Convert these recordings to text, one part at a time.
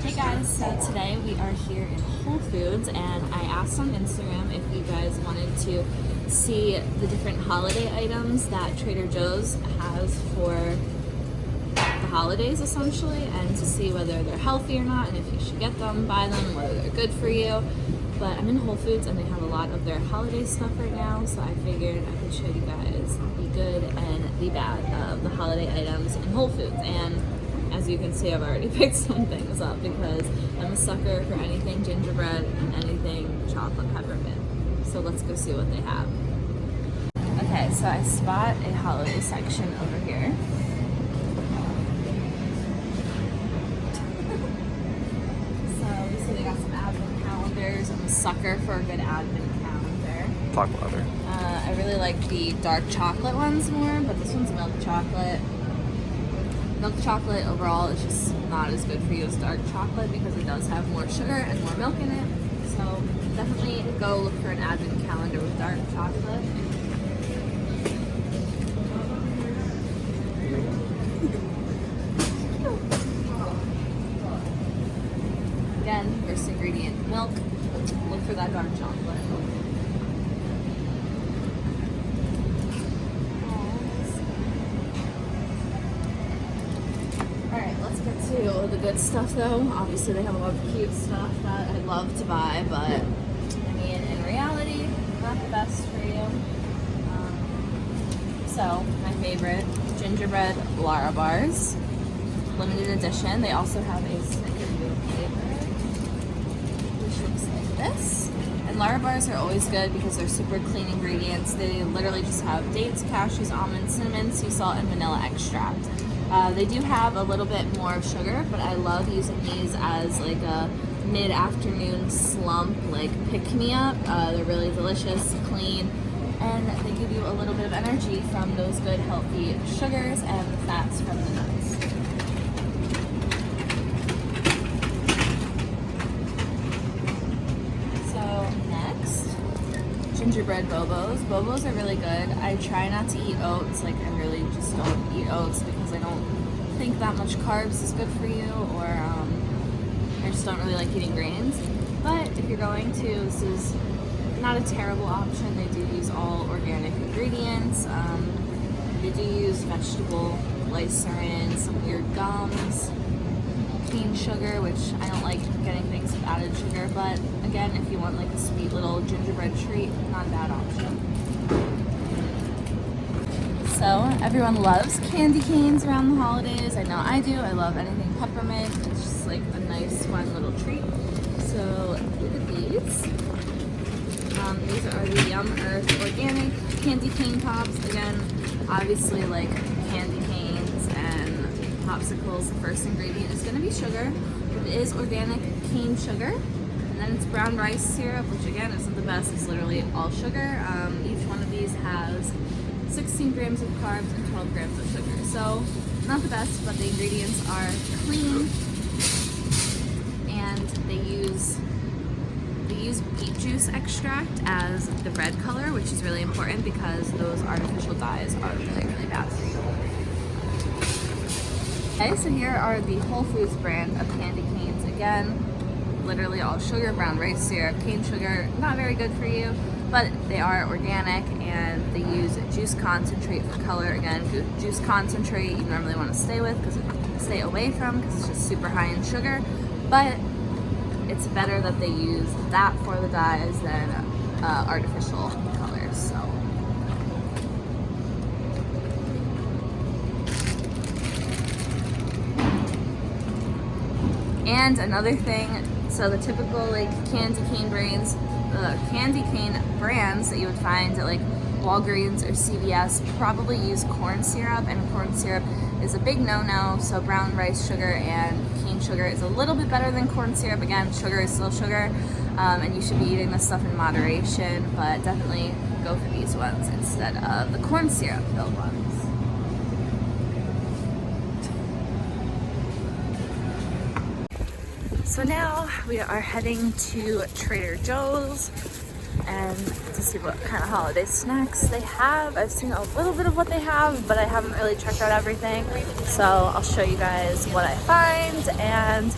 Hey guys, so today we are here in Whole Foods and I asked on Instagram if you guys wanted to see the different holiday items that Trader Joe's has for the holidays essentially, and to see whether they're healthy or not and if you should get them, buy them, whether they're good for you. But I'm in Whole Foods and they have a lot of their holiday stuff right now, so I figured I could show you guys the good and the bad of the holiday items in Whole Foods. And as you can see, I've already picked some things up because I'm a sucker for anything gingerbread and anything chocolate peppermint. So let's go see what they have. Okay, so I spot a holiday section over here. So we see they got some advent calendars. I'm a sucker for a good advent calendar. Talk louder. I really like the dark chocolate ones more, but this one's milk chocolate. Milk chocolate overall is just not as good for you as dark chocolate because it does have more sugar and more milk in it. So definitely go look for an advent calendar with dark chocolate. Again, first ingredient, milk. Look for that dark chocolate. To the good stuff though. Obviously they have a lot of cute stuff that I'd love to buy, but I mean in reality not the best for you. So my favorite, gingerbread Lara bars, limited edition. They also have a Snickerdoodle flavor which looks like this. And Lara bars are always good because they're super clean ingredients. They literally just have dates, cashews, almonds, cinnamon, sea salt, and vanilla extract. They do have a little bit more of sugar, but I love using these as like a mid-afternoon slump, like pick-me-up. They're really delicious, clean, and they give you a little bit of energy from those good, healthy sugars and the fats from the nuts. So next, gingerbread Bobos. Bobos are really good. I try not to eat oats, like I really just don't eat oats because I don't think that much carbs is good for you, or I just don't really like eating grains. But if you're going to, this is not a terrible option. They do use all organic ingredients. They do use vegetable glycerin, some weird gums, cane sugar, which I don't like getting things with added sugar, but again, if you want like a sweet little gingerbread treat, not a bad option. So everyone loves candy canes around the holidays. I know I do. I love anything peppermint. It's just like a nice, fun little treat. So look at these. These are the Yum Earth organic candy cane pops. Again, obviously like candy canes and popsicles, the first ingredient is going to be sugar. It is organic cane sugar. And then it's brown rice syrup, which again isn't the best. It's literally all sugar. Each one of these has 16 grams of carbs and 12 grams of sugar. So not the best, but the ingredients are clean, and they use beet juice extract as the red color, which is really important because those artificial dyes are really, really bad for you. Okay, so here are the Whole Foods brand of candy canes. Again, literally all sugar, brown rice syrup, cane sugar, not very good for you, but they are organic and they use juice concentrate for color. Again, juice concentrate you normally want to stay away from because it's just super high in sugar, but it's better that they use that for the dyes than artificial colors. So and another thing, so the typical like candy cane brands that you would find at like Walgreens or CVS probably use corn syrup, and corn syrup is a big no-no. So brown rice sugar and cane sugar is a little bit better than corn syrup. Again, sugar is still sugar, and you should be eating this stuff in moderation, but definitely go for these ones instead of the corn syrup filled ones. So now we are heading to Trader Joe's and to see what kind of holiday snacks they have. I've seen a little bit of what they have, but I haven't really checked out everything. So I'll show you guys what I find and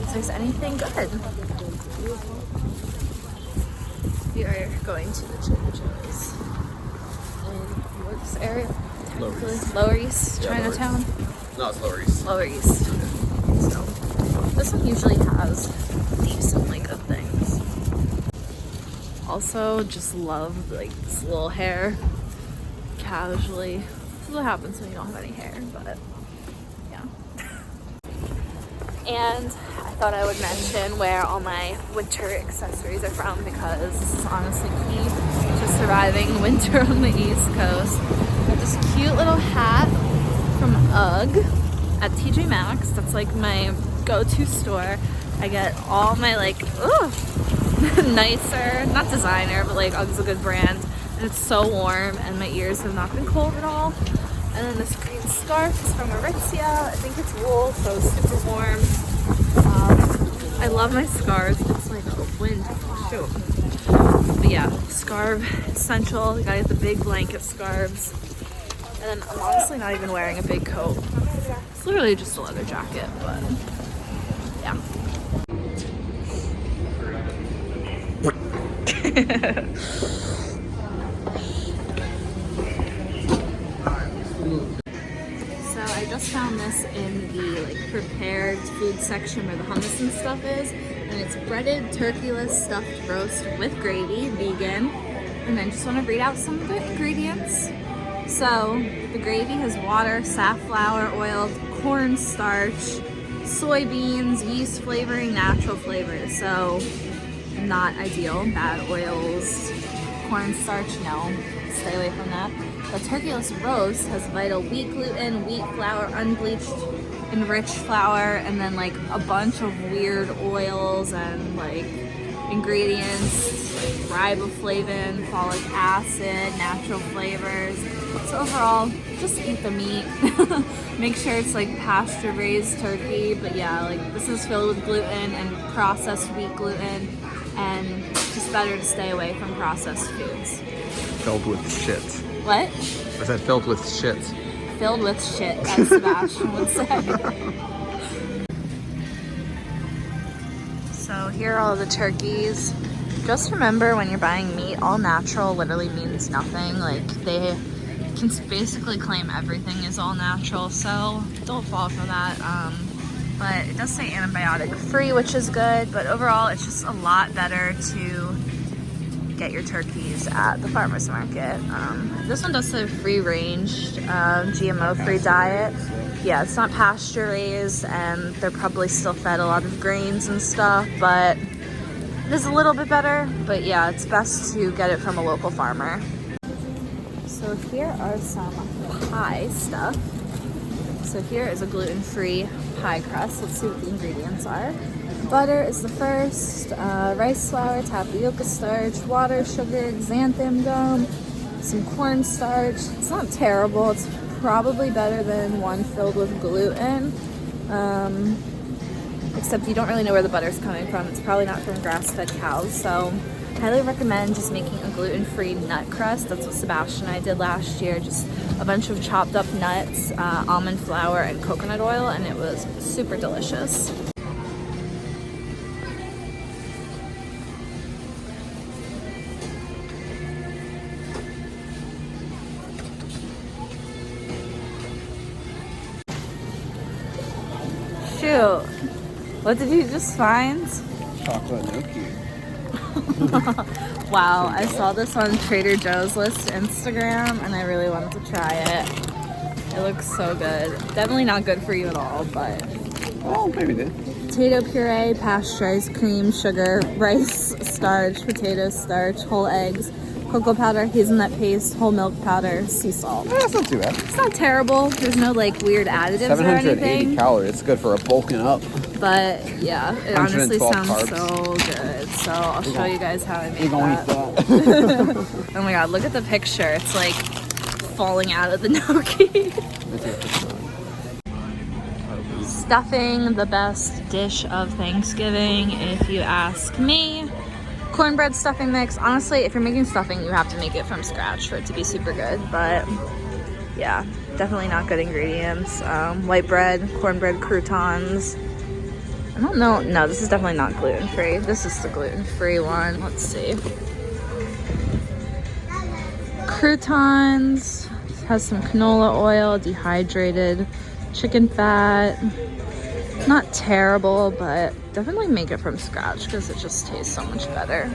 tell there's anything good. We are going to the Trader Joe's in Works area. Lower East. Lower East, Yeah, Chinatown. No, it's Lower East. Lower East. So this one usually has decently good things. Also, just love like this little hair. Casually. This is what happens when you don't have any hair, but yeah. And I thought I would mention where all my winter accessories are from because this is honestly key to surviving winter on the East Coast. I have this cute little hat from UGG at TJ Maxx. That's like my go-to store. I get all my like, nicer, not designer, but like UGG's a good brand. And it's so warm and my ears have not been cold at all. And then this green scarf is from Aritzia. I think it's wool, so it's super warm. I love my scarves. It's like a wind. Shoot. But yeah, scarf essential. You gotta get the big blanket scarves. And then I'm honestly not even wearing a big coat. It's literally just a leather jacket, but yeah. So I just found this in the like prepared food section where the hummus and stuff is, and it's breaded turkeyless stuffed roast with gravy, vegan. And then just want to read out some of the ingredients. So the gravy has water, safflower oil, cornstarch, soybeans, yeast flavoring, natural flavors. So not ideal. Bad oils, cornstarch, no, stay away from that. The turkeyless roast has vital wheat gluten, wheat flour, unbleached enriched flour, and then like a bunch of weird oils and like ingredients like riboflavin, folic acid, natural flavors. So overall, just eat the meat. Make sure it's like pasture raised turkey, but yeah, like this is filled with gluten and processed wheat gluten, and just better to stay away from processed foods. Filled with shit. What? I said filled with shit. Filled with shit, as Sebastian would say. So here are all the turkeys. Just remember when you're buying meat, all natural literally means nothing. Like they can basically claim everything is all natural, so don't fall for that. But it does say antibiotic free, which is good, but overall it's just a lot better to get your turkeys at the farmer's market. This one does say free range, GMO free diet. Yeah, it's not pasture raised and they're probably still fed a lot of grains and stuff, but it is a little bit better. But yeah, it's best to get it from a local farmer. So here are some pie stuff. So here is a gluten-free pie crust. Let's see what the ingredients are. Butter is the first, rice flour, tapioca starch, water, sugar, xanthan gum, some cornstarch. It's not terrible. It's probably better than one filled with gluten. Except you don't really know where the butter's coming from. It's probably not from grass-fed cows. So highly recommend just making a gluten-free nut crust. That's what Sebastian and I did last year. Just a bunch of chopped up nuts, almond flour, and coconut oil, and it was super delicious. Shoot, what did you just find? Chocolate gnocchi. Wow, I saw this on Trader Joe's list Instagram and I really wanted to try it. It looks so good. Definitely not good for you at all, but... Well, maybe it did. Potato puree, pasteurized cream, sugar, rice starch, potato starch, whole eggs, cocoa powder, hazelnut paste, whole milk powder, sea salt. That's not too bad. It's not terrible. There's no like weird additives or 780 anything. calories. It's good for a bulking up. But yeah, it honestly 112 sounds carbs. so good. So I'll show you guys how I made We're gonna that. eat that. Oh my god, look at the picture. It's like falling out of the gnocchi. Stuffing, the best dish of Thanksgiving, if you ask me. Cornbread stuffing mix. Honestly, if you're making stuffing, you have to make it from scratch for it to be super good. But yeah, definitely not good ingredients. White bread, cornbread croutons, I don't know. No, this is definitely not gluten-free. This is the gluten-free one. Let's see. Croutons. Has some canola oil, dehydrated chicken fat. Not terrible, but definitely make it from scratch because it just tastes so much better.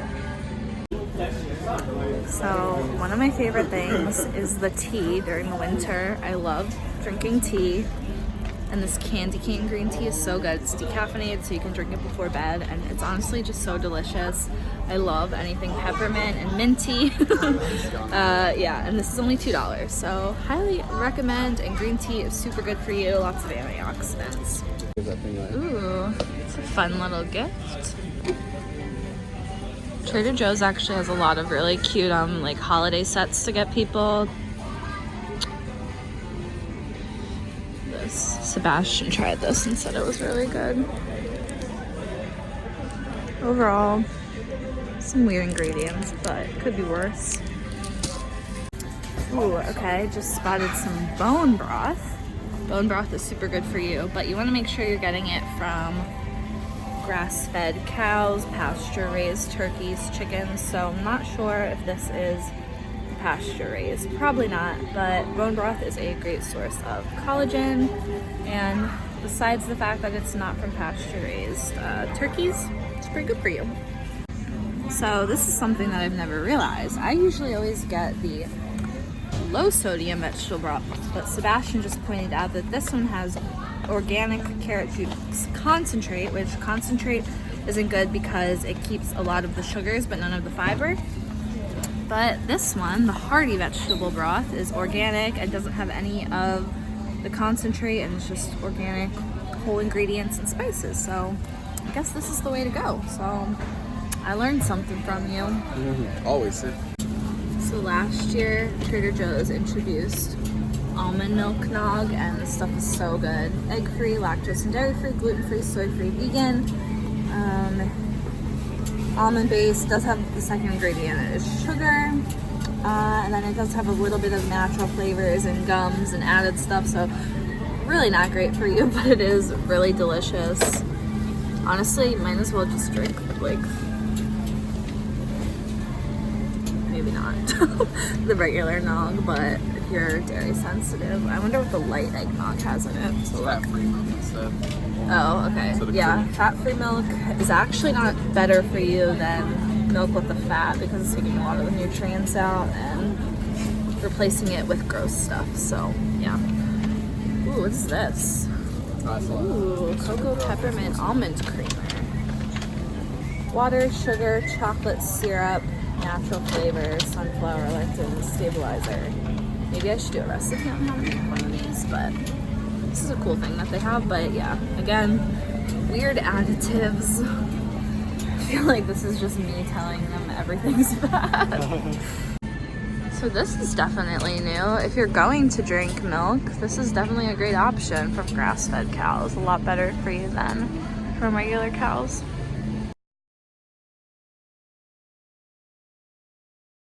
So one of my favorite things is the tea during the winter. I love drinking tea. And this candy cane green tea is so good. It's decaffeinated, so you can drink it before bed, and it's honestly just so delicious. I love anything peppermint and minty. Yeah, and this is only $2, so highly recommend. And green tea is super good for you. Lots of antioxidants. Ooh, it's a fun little gift. Trader Joe's actually has a lot of really cute like holiday sets to get people. Sebastian tried this and said it was really good. Overall, some weird ingredients, but it could be worse. Ooh, okay, just spotted some bone broth. Bone broth is super good for you, but you want to make sure you're getting it from grass-fed cows, pasture-raised turkeys, chickens. So I'm not sure if this is pasture raised, probably not, but bone broth is a great source of collagen, and besides the fact that it's not from pasture raised turkeys, it's pretty good for you. So this is something that I've never realized. I usually always get the low sodium vegetable broth, but Sebastian just pointed out that this one has organic carrot juice concentrate, which concentrate isn't good because it keeps a lot of the sugars but none of the fiber. But this one, the hearty vegetable broth, is organic and doesn't have any of the concentrate, and it's just organic whole ingredients and spices. So I guess this is the way to go. So I learned something from you. Always. So last year, Trader Joe's introduced almond milk nog, and this stuff is so good. Egg-free, lactose and dairy-free, gluten-free, soy-free, vegan. Almond-based, does have the second ingredient is sugar, and then it does have a little bit of natural flavors and gums and added stuff, so really not great for you, but it is really delicious. Honestly, you might as well just drink, like, maybe not the regular nog, but if you're dairy sensitive, I wonder what the light eggnog has in it. So fat-free milk instead. Oh, okay. Yeah, fat-free milk is actually not better for you than milk with the fat because it's taking a lot of the nutrients out and replacing it with gross stuff. So, yeah. Ooh, what's this? Ooh, cocoa peppermint almond creamer. Water, sugar, chocolate syrup, natural flavors, sunflower lectin stabilizer. Maybe I should do a recipe on how to make one of these, but this is a cool thing that they have. But yeah, again, weird additives. I feel like this is just me telling them everything's bad. So this is definitely new. If you're going to drink milk, this is definitely a great option from grass-fed cows. A lot better for you than from regular cows.